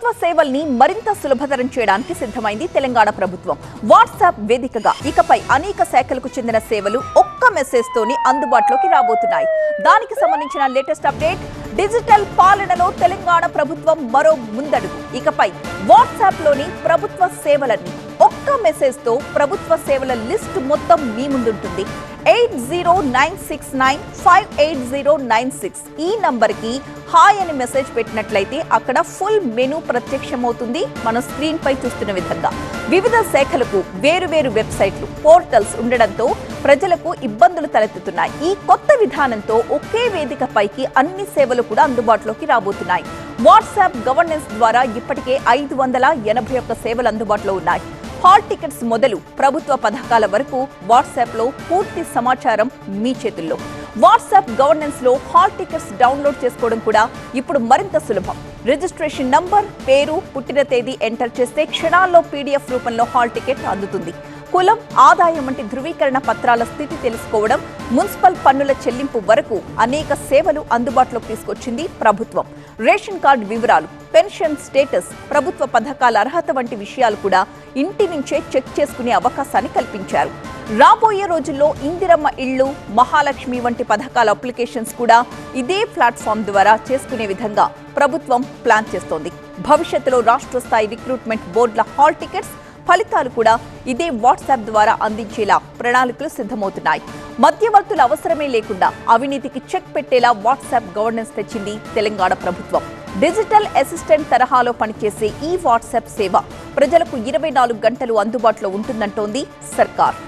ప్రభుత్వ సేవల్ని మరింత సులభతరం చేయడానికి సిద్ధమైంది తెలంగాణ ప్రభుత్వం. వాట్సాప్ వేదికగా ఇకపై అనేక శాఖలకు చెందిన సేవలు ఒక్క మెసేజ్ తోని అందుబాటులోకి రాబోతున్నాయి. దానికి సంబంధించిన లేటెస్ట్ అప్డేట్. డిజిటల్ పాలనలో తెలంగాణ ప్రభుత్వం మరో ముందడుగు. ఇకపై వాట్సాప్ లోని ప్రభుత్వ సేవలన్నీ ఒక్క మెసేజ్ తో ప్రభుత్వ సేవల లిస్ట్ మొత్తం మీ ముందుంటుంది. 8096958096 ఈ నంబర్ కి హాయ్ అని మెసేజ్ పెట్టినట్లయితే అక్కడ ఫుల్ మెనూ ప్రత్యక్షమవుతుంది. మనం స్క్రీన్ పై చూస్తున్న విధంగా వివిధ శాఖలకు వేరువేరు వెబ్సైట్లు, పోర్టల్స్ ఉండడంతో ప్రజలకు ఇబ్బందులు తలెత్తుతున్నాయి. ఈ కొత్త విధానంతో ఒకే వేదిక పైకి అన్ని సేవలు కూడా అందుబాటులోకి రాబోతున్నాయి. వాట్సాప్ గవర్నెన్స్ ద్వారా ఇప్పటికే 581 సేవలు అందుబాటులో ఉన్నాయి. హాల్ టికెట్స్ మొదలు ప్రభుత్వ పథకాల వరకు వాట్సాప్ లో పూర్తి సమాచారం మీ చేతుల్లో. వాట్సాప్ గవర్నెన్స్ లో హాల్ టికెట్స్ డౌన్లోడ్ చేసుకోవడం కూడా ఇప్పుడు మరింత సులభం. రిజిస్ట్రేషన్ నంబర్, పేరు, పుట్టిన తేదీ ఎంటర్ చేస్తే క్షణాల్లో PDF రూపంలో హాల్ టికెట్ అందుతుంది. కులం, ఆదాయం వంటి ధృవీకరణ పత్రాల స్థితి తెలుసుకోవడం, మున్సిపల్ పన్నుల చెల్లింపు వరకు అనేక సేవలు అందుబాటులోకి తీసుకొచ్చింది ప్రభుత్వం. రేషన్ కార్డు వివరాలు, పెన్షన్ స్టేటస్, ప్రభుత్వ పథకాల అర్హత వంటి విషయాలు కూడా ఇంటి నుంచే చెక్ చేసుకునే అవకాశాన్ని కల్పించారు. రాబోయే రోజుల్లో ఇందిరమ్మ ఇళ్లు, మహాలక్ష్మి వంటి పథకాల అప్లికేషన్స్ కూడా ఇదే ప్లాట్ఫామ్ ద్వారా చేసుకునే విధంగా ప్రభుత్వం ప్లాన్ చేస్తోంది. భవిష్యత్తులో రాష్ట్ర స్థాయి రిక్రూట్మెంట్ బోర్డుల హాల్ టికెట్స్ ఫలితాలు కూడా ఇదే వాట్సాప్ ద్వారా అందించేలా ప్రణాళికలు సిద్ధమవుతున్నాయి. మధ్యవర్తుల అవసరమే లేకుండా అవినీతికి చెక్ పెట్టేలా వాట్సాప్ గవర్నెన్స్ తెచ్చింది తెలంగాణ ప్రభుత్వం. డిజిటల్ అసిస్టెంట్ తరహాలో పనిచేసే ఈ వాట్సాప్ సేవ ప్రజలకు 24 గంటలు అందుబాటులో ఉంటుందంటోంది సర్కార్.